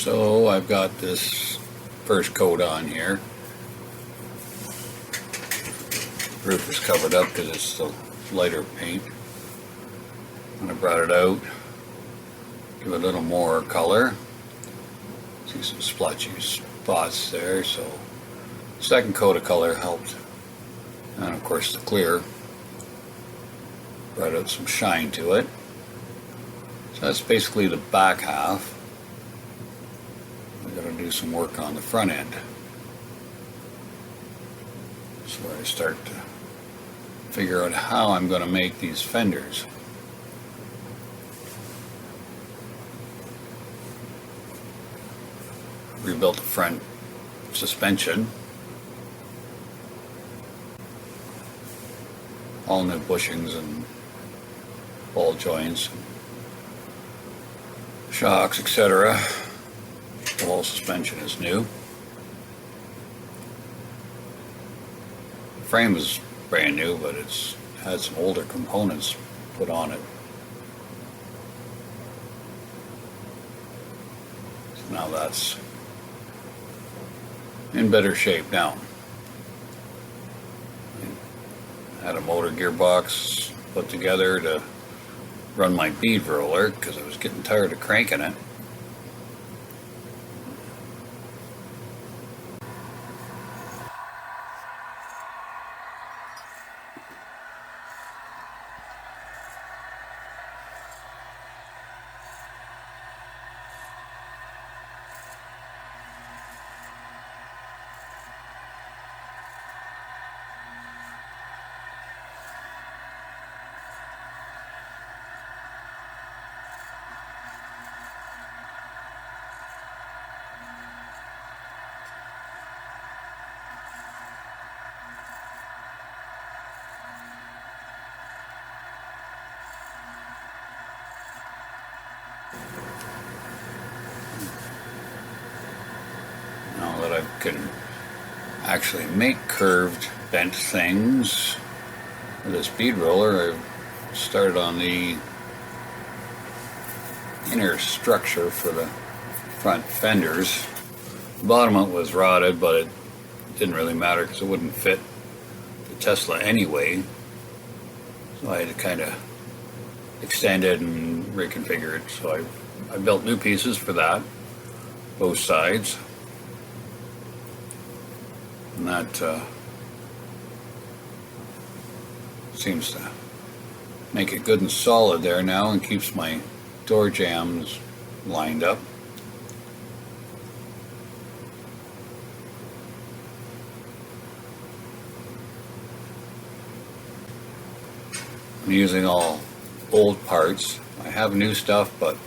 So I've got this first coat on here. Roof is covered up because it's the lighter paint. When I brought it out, give it a little more color. See some splotchy spots there, so second coat of color helped. And of course the clear brought out some shine to it. So that's basically the back half. I'm going to do some work on the front end. That's where I start to figure out how I'm going to make these fenders. Rebuilt the front suspension. All new bushings and ball joints, shocks, etc. The whole suspension is new. The frame is brand new, but it's had some older components put on it. So now that's in better shape now. I had a motor gearbox put together to run my bead roller because I was getting tired of cranking it. Now that I can actually make curved bent things with this bead roller, I've started on the inner structure for the front fenders. The bottom of it was rotted, but it didn't really matter because it wouldn't fit the Tesla anyway. So I had to kind of extend it and reconfigure it. So I built new pieces for that, both sides. And that seems to make it good and solid there now and keeps my door jambs lined up. I'm using all old parts. I have new stuff, but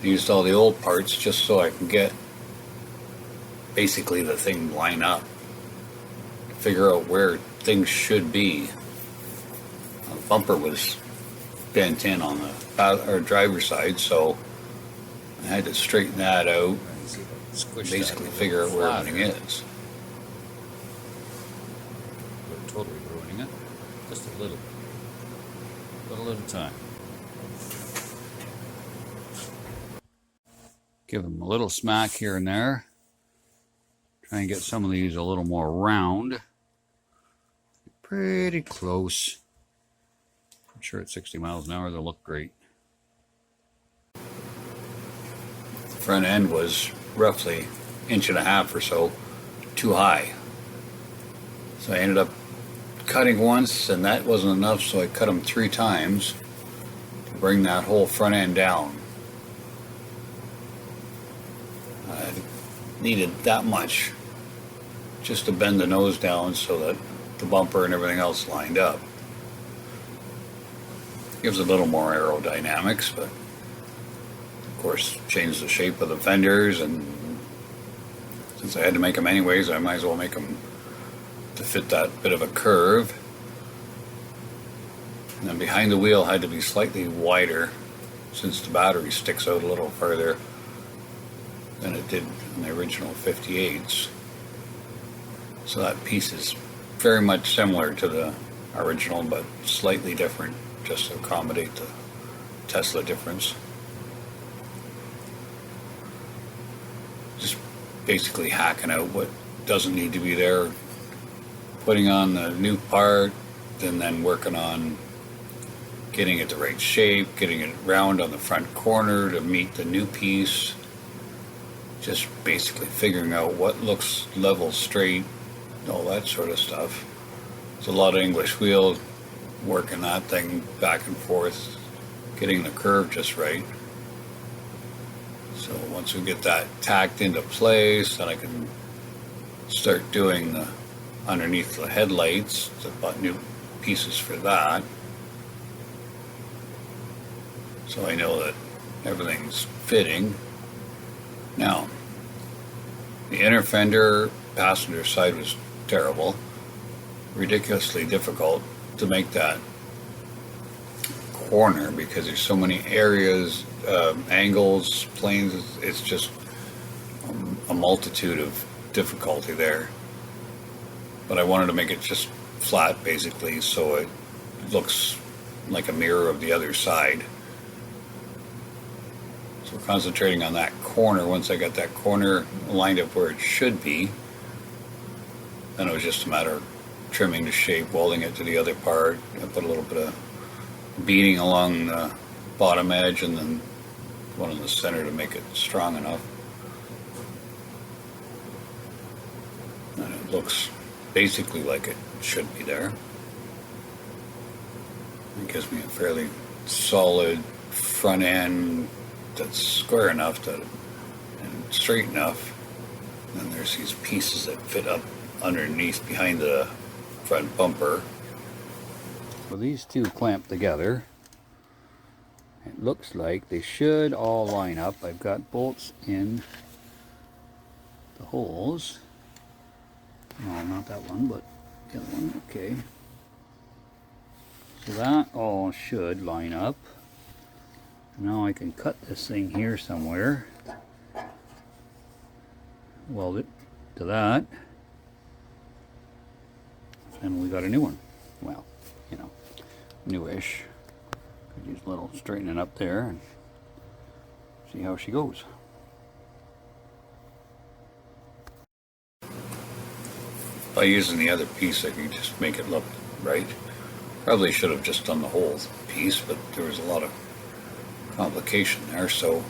I used all the old parts just so I can get basically the thing line up. Figure out where things should be. The bumper was bent in on the driver's side, so I had to straighten that out. Basically figure out where everything is. We're totally ruining it. Just a little bit. But a little time. Give them a little smack here and there. Try and get some of these a little more round. Pretty close. I'm sure at 60 miles an hour they'll look great. The front end was roughly 1.5 inches or so too high. So I ended up cutting once, and that wasn't enough, so I cut them 3 times to bring that whole front end down. I needed that much just to bend the nose down so that the bumper and everything else lined up. Gives a little more aerodynamics, but of course changed the shape of the fenders, and since I had to make them anyways, I might as well make them to fit that bit of a curve. And then behind the wheel had to be slightly wider since the battery sticks out a little further than it did in the original 58s. So that piece is very much similar to the original, but slightly different, just to accommodate the Tesla difference. basically hacking out what doesn't need to be there, putting on the new part, and then working on getting it the right shape, getting it round on the front corner to meet the new piece. Just basically figuring out what looks level, straight, all that sort of stuff. It's a lot of English wheel, working that thing back and forth, getting the curve just right. So once we get that tacked into place, then I can start doing the underneath the headlights, to put new pieces for that. So I know that everything's fitting. Now, the inner fender passenger side was terrible, ridiculously difficult to make that corner because there's so many areas, angles, planes. It's just a multitude of difficulty there. But I wanted to make it just flat basically, so it looks like a mirror of the other side. So concentrating on that corner. Once I got that corner lined up where it should be, then it was just a matter of trimming the shape, welding it to the other part. I put a little bit of beading along the bottom edge and then one in the center to make it strong enough. And it looks basically like it should be there. It gives me a fairly solid front end that's square enough and straight enough. And there's these pieces that fit up underneath behind the front bumper. So these two clamp together. It looks like they should all line up. I've got bolts in the holes. No, not that one, but the other one. Okay. So that all should line up. Now I can cut this thing here somewhere, weld it to that, and we got a new one. Well, you know, newish. Could use a little straightening up there and see how she goes. By using the other piece, I can just make it look right. Probably should have just done the whole piece, but there was a lot of complication there, so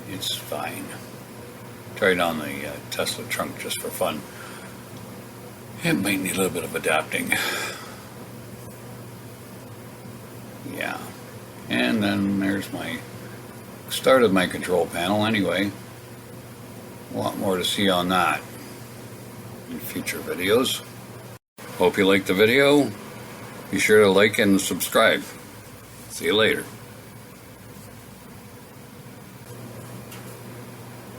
it's fine. Tried on the Tesla trunk just for fun. It might need a little bit of adapting. Yeah. And then there's my start of my control panel anyway. A lot more to see on that in future videos. Hope you liked the video. Be sure to like and subscribe. See you later.